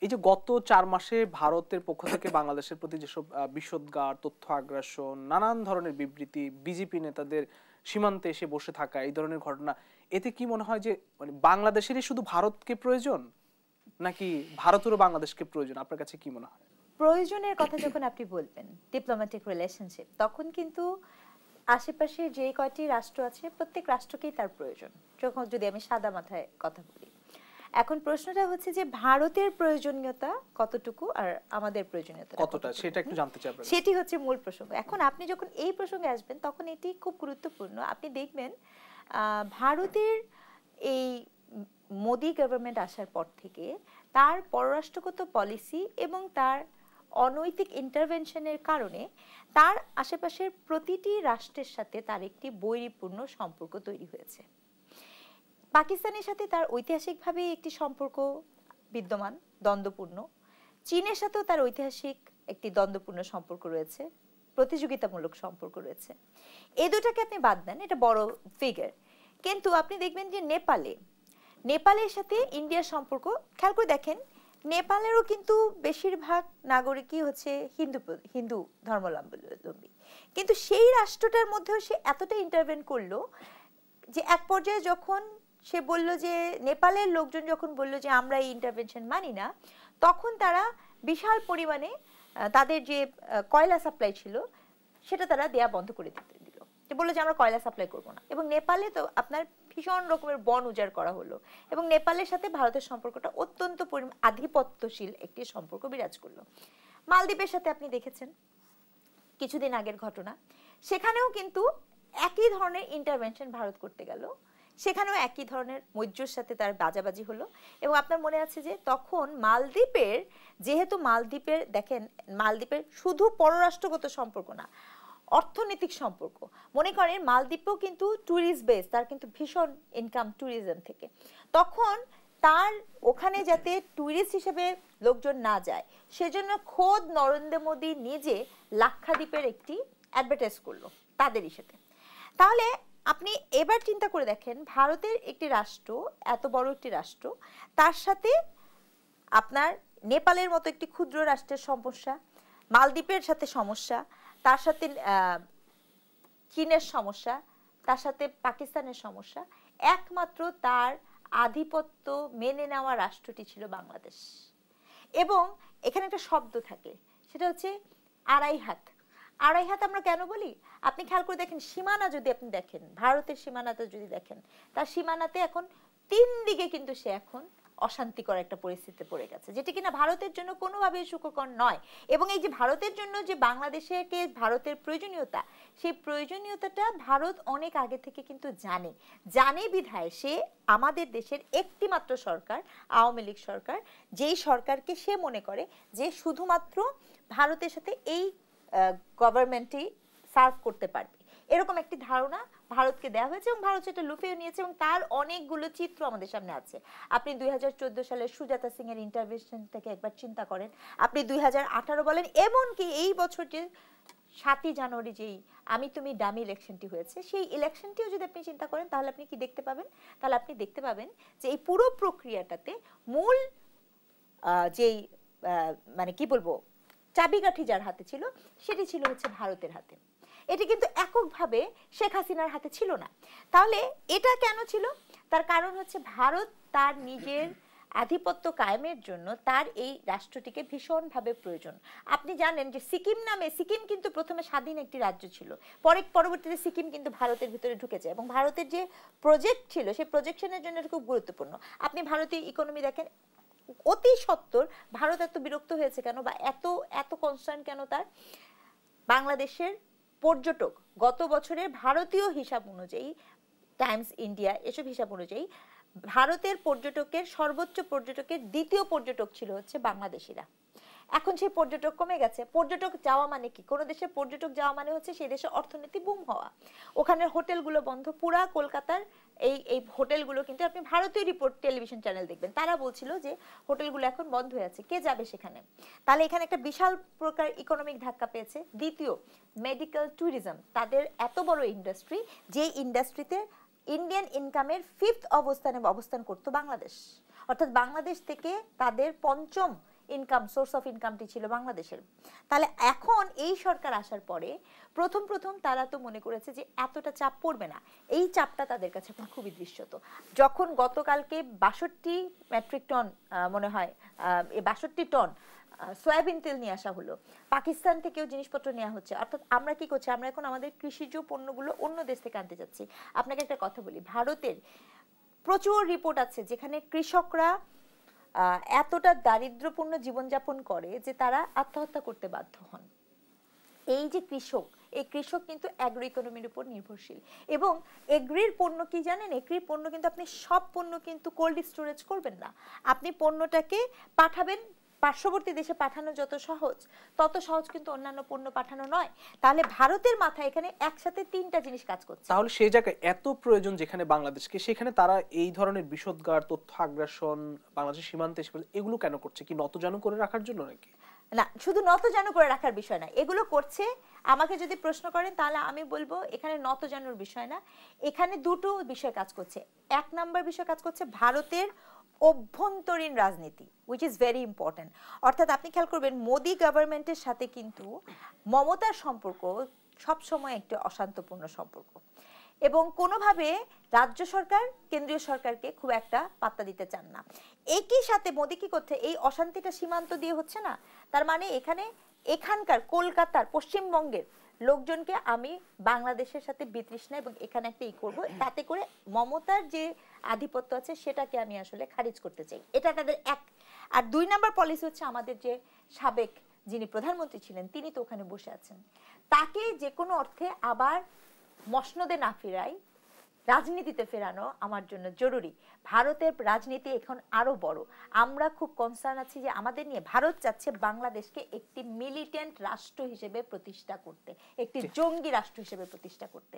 এই যে গত 4 মাসে ভারতের পক্ষ থেকে বাংলাদেশের প্রতি যেসব বিষোদ্গার, তথ্য আগ্রাসন, নানান ধরনের বিবৃতি, বিজেপি নেতাদের সীমান্তে এসে বসে থাকা, এই ধরনের ঘটনা, এতে কি মনে হয় যে মানে বাংলাদেশেরই শুধু ভারতকে প্রয়োজন নাকি ভারতেরও বাংলাদেশকে প্রয়োজন? আপনার কাছে কি মনে হয়? প্রয়োজনের কথা যখন আপনি বলবেন ডিপ্লোম্যাটিক রিলেশনশিপ, তখন কিন্তু আশেপাশে যে কয়টি রাষ্ট্র আছে প্রত্যেক রাষ্ট্রকেই তার প্রয়োজন, যখন যদি আমি সাদা মাথায় কথা বলি। এখন প্রশ্নটা হচ্ছে যে ভারতের প্রয়োজনীয়তা কতটুকু আর আমাদের প্রয়োজনীয়তা কতটা, সেটা একটু জানতে চাই। সেটি হচ্ছে মূল প্রসঙ্গ। এখন আপনি যখন এই প্রসঙ্গে আসবেন তখন এটি খুব গুরুত্বপূর্ণ। আপনি দেখবেন ভারতের এই মোদি গভর্নমেন্ট আসার পর থেকে তার পররাষ্ট্রগত পলিসি এবং তার অনৈতিক ইন্টারভেনশনের কারণে তার আশেপাশের প্রতিটি রাষ্ট্রের সাথে তার একটি বৈরিপূর্ণ সম্পর্ক তৈরি হয়েছে। পাকিস্তানের সাথে তার ঐতিহাসিকভাবে একটি সম্পর্ক বিদ্যমান, দ্বন্দ্বপূর্ণ। চীনের সাথেও তার ঐতিহাসিক একটি দ্বন্দ্বপূর্ণ সম্পর্ক রয়েছে, প্রতিযোগিতামূলক সম্পর্ক রয়েছে। এই দুটাকে আপনি বাদ দেন, এটা বড় ফিগার। কিন্তু আপনি দেখবেন যে নেপালের সাথে ইন্ডিয়ার সম্পর্ক খেয়াল করে দেখেন, নেপালেরও কিন্তু বেশিরভাগ নাগরিকই হচ্ছে হিন্দু ধর্মাবলম্বী, কিন্তু সেই রাষ্ট্রটার মধ্যেও সে এতটা ইন্টারভেন করলো যে এক পর্যায়ে যখন সে বলল যে নেপালের লোকজন যখন বলল যে আমরা এই ইন্টারভেনশন মানি না, তখন তারা বিশাল পরিমাণে তাদের যে কয়লা সাপ্লাই ছিল সেটা তারা দেয়া বন্ধ করে দিল, যে বললো যে আমরা কয়লা সাপ্লাই করব না। এবং নেপালে তো আপনার ভীষণ রকমের বন উজাড় করা হলো এবং নেপালের সাথে ভারতের সম্পর্কটা অত্যন্ত আধিপত্যশীল একটি সম্পর্ক বিরাজ করলো। মালদ্বীপের সাথে আপনি দেখেছেন কিছুদিন আগের ঘটনা, সেখানেও কিন্তু একই ধরনের ইন্টারভেনশন ভারত করতে গেল, সেখানেও একই ধরনের মৈত্রীর সাথে তার বাজাবাজি হলো। এবং আপনার মনে আছে যে তখন মালদ্বীপের, যেহেতু মালদ্বীপের দেখেন, মালদ্বীপের শুধু পররাষ্ট্রগত সম্পর্ক না, অর্থনৈতিক সম্পর্ক। মনে করেন মালদ্বীপও কিন্তু ট্যুরিস্ট বেস, তার কিন্তু ভীষণ ইনকাম ট্যুরিজম থেকে। তখন তার ওখানে যাতে ট্যুরিস্ট হিসেবে লোকজন না যায় সেজন্য খোদ নরেন্দ্র মোদী নিজে লাক্ষাদ্বীপের একটি অ্যাডভার্টাইজ করলো তাদেরই সাথে। তাহলে আপনি এবার চিন্তা করে দেখেন, ভারতের একটি রাষ্ট্র, এত বড় একটি রাষ্ট্র, তার সাথে আপনার নেপালের মতো একটি ক্ষুদ্র রাষ্ট্রের সমস্যা, মালদ্বীপের সাথে সমস্যা, তার সাথে চীনের সমস্যা, তার সাথে পাকিস্তানের সমস্যা, একমাত্র তার আধিপত্য মেনে নেওয়া রাষ্ট্রটি ছিল বাংলাদেশ। এবং এখানে একটা শব্দ থাকে, সেটা হচ্ছে আড়াই হাত। আড়াই হাত আমরা কেন বলি? আপনি খেয়াল করে দেখেন, সীমানা যদি আপনি দেখেন, ভারতের সীমানাতে যদি দেখেন, তার সীমানাতে এখন 3 দিকে কিন্তু সে এখন অশান্তিকর একটা পরিস্থিতিতে পড়ে গেছে, যেটা কিনা ভারতের জন্য কোনোভাবেই সুখকর নয়। এবং এই যে ভারতের জন্য যে বাংলাদেশকে ভারতের প্রয়োজনীয়তা, সেই প্রয়োজনীয়তাটা ভারত অনেক আগে থেকে কিন্তু জানে বিধায় সে আমাদের দেশের একটি মাত্র সরকার, আওয়ামী লীগ সরকার, যেই সরকারকে সে মনে করে যে শুধুমাত্র ভারতের সাথে এই গভর্নমেন্টই সার্ভ করতে পারবে, এরকম একটি ধারণা ভারতকে দেওয়া হয়েছে এবং ভারত সেটা লুফিয়ে নিয়েছে। এবং তার অনেকগুলো চিত্র আমাদের সামনে আছে। আপনি 2014 সালের সুজাতা সিং এর ইন্টারভেনশন থেকে একবার চিন্তা করেন, আপনি 2018 বলেন, এমনকি এই বছর যে 7ই জানুয়ারি যেই আমি তুমি ডামি ইলেকশনটি হয়েছে, সেই ইলেকশনটিও যদি আপনি চিন্তা করেন, তাহলে আপনি কি দেখতে পাবেন? তাহলে আপনি দেখতে পাবেন যে এই পুরো প্রক্রিয়াটাতে মূল যেই মানে কি বলবো চাবিকাঠি যার হাতে ছিল, সেটি ছিল হচ্ছে ভারতের হাতে। এটি কিন্তু এককভাবে শেখ হাসিনার হাতে ছিল না। তাহলে এটা কেন ছিল? তার কারণ হচ্ছে ভারত তার নিজের আধিপত্য কায়েমের জন্য তার এই রাষ্ট্রটিকে ভীষণভাবে প্রয়োজন। আপনি জানেন যে সিকিম কিন্তু প্রথমে স্বাধীন একটি রাজ্য ছিল, পরবর্তীতে সিকিম কিন্তু ভারতের ভিতরে ঢুকেছে এবং ভারতের যে প্রজেক্ট ছিল সেই প্রজেকশনের জন্য এটা খুব গুরুত্বপূর্ণ। আপনি ভারতীয় ইকোনমি দেখেন, অতি সত্বর ভারত এত বিরক্ত হয়েছে কেন বা এত কনসার্ন কেন তার? বাংলাদেশের পর্যটক গত বছরের ভারতীয় হিসাব অনুযায়ী, টাইমস ইন্ডিয়া এসব হিসাব অনুযায়ী, ভারতের পর্যটকের সর্বোচ্চ পর্যটকের দ্বিতীয় পর্যটক ছিল হচ্ছে বাংলাদেশিরা। এখন সেই পর্যটক কমে গেছে। পর্যটক যাওয়া মানে কি? কোনো দেশে পর্যটক যাওয়া মানে হচ্ছে সেই দেশে অর্থনীতি বুম হওয়া। ওখানের হোটেলগুলো বন্ধ, পুরা কলকাতার এই হোটেলগুলো কিন্তু আপনি ভারতীয় রিপোর্ট টেলিভিশন চ্যানেল দেখবেন, তারা বলছিল যে হোটেলগুলো এখন বন্ধ হয়ে আছে, কে যাবে সেখানে? তাহলে এখানে একটা বিশাল প্রকার ইকোনমিক ধাক্কা পেয়েছে। দ্বিতীয়, মেডিকেল ট্যুরিজম, তাদের এত বড় ইন্ডাস্ট্রি, যে ইন্ডাস্ট্রিতে ইন্ডিয়ান ইনকামের 5th অবস্থানে অবস্থান করতো বাংলাদেশ, অর্থাৎ বাংলাদেশ থেকে তাদের 5ম ইনকাম সোর্স অফ ইনকামটি ছিল বাংলাদেশের। তাহলে এখন এই সরকার আসার পরে প্রথম প্রথম তারা তো মনে করেছে যে এতটা চাপ পড়বে না, এই চাপটা তাদের কাছে এখন খুবই দৃশ্যত। যখন গতকালকে ৬২ মেট্রিক টন মনে হয় ৬২ টন সয়াবিন তেল নিয়ে আসা হলো, পাকিস্তান থেকেও জিনিসপত্র নেওয়া হচ্ছে, অর্থাৎ আমরা কি করছি, আমরা এখন আমাদের কৃষিজ পণ্যগুলো অন্য দেশ থেকে আনতে যাচ্ছি। আপনাকে একটা কথা বলি, ভারতের প্রচুর রিপোর্ট আছে যেখানে কৃষকরা এতটা দারিদ্র্যপূর্ণ জীবনযাপন করে যে তারা আত্মহত্যা করতে বাধ্য হন। এই যে কৃষক, এই কৃষক কিন্তু অ্যাগ্রো ইকোনমির উপর নির্ভরশীল। এবং এগ্রির পণ্য কি জানেন, এগ্রির পণ্য কিন্তু আপনি সব পণ্য কিন্তু কোল্ড স্টোরেজ করবেন না, আপনি পণ্যটাকে পাঠাবেন, পার্শ্ববর্তী দেশে পাঠানো যত সহজ তত সহজ কিন্তু অন্যান্য পণ্য পাঠানো নয়। তাহলে ভারতের মাথায় এখানে একসাথে তিনটা জিনিস কাজ করছে। তাহলে সেই জায়গায় এত প্রয়োজন যেখানে বাংলাদেশকে, সেখানে তারা এই ধরনের বিশদগার, তথ্য আগ্রাসন বাংলাদেশের সীমান্তে এগুলো কেন করছে? কি নতজানু করে রাখার জন্য নাকি? না, শুধু নতজানু করে রাখার বিষয় না, এগুলো করছে। আমাকে যদি প্রশ্ন করেন তাহলে আমি বলবো এখানে নতজানুর বিষয় না, এখানে দুটো বিষয় কাজ করছে। এক নাম্বার বিষয় কাজ করছে ভারতের অভ্যন্তরীণ রাজনীতি, উইচ ইজ ভেরি ইম্পর্টেন্ট। অর্থাৎ আপনি খেয়াল করবেন মোদি গভর্নমেন্টের সাথে কিন্তু মমতার সম্পর্ক সবসময় একটি অশান্তপূর্ণ সম্পর্ক, এবং কোনোভাবে রাজ্য সরকার কেন্দ্রীয় সরকারকে খুব একটা পাত্তা দিতে চান না। একই সাথে মোদি কি করছে, এই অশান্তিটা সীমান্ত দিয়ে হচ্ছে না, তার মানে এখানকার কলকাতার পশ্চিমবঙ্গের লোকজনকে আমি বাংলাদেশের সাথে বিতৃষ্ণা এবং এখানে একটা করবো, তাতে করে মমতার যে আধিপত্য আছে সেটাকে আমি আসলে খারিজ করতে চাই, এটা তাদের এক। আর দুই নাম্বার পলিসি হচ্ছে আমাদের যে সাবেক যিনি প্রধানমন্ত্রী ছিলেন তিনি তো ওখানে বসে আছেন, তাকে যে কোনো অর্থে আবার মসনদে না ফেরাই রাজনীতিতে ফেরানো আমার জন্য জরুরি। ভারতের রাজনীতি এখন আরো বড়, আমরা খুব কনসার্ন আছি যে আমাদের নিয়ে ভারত চাচ্ছে বাংলাদেশকে একটি মিলিটেন্ট রাষ্ট্র হিসেবে প্রতিষ্ঠা করতে, একটি জঙ্গি রাষ্ট্র হিসেবে প্রতিষ্ঠা করতে।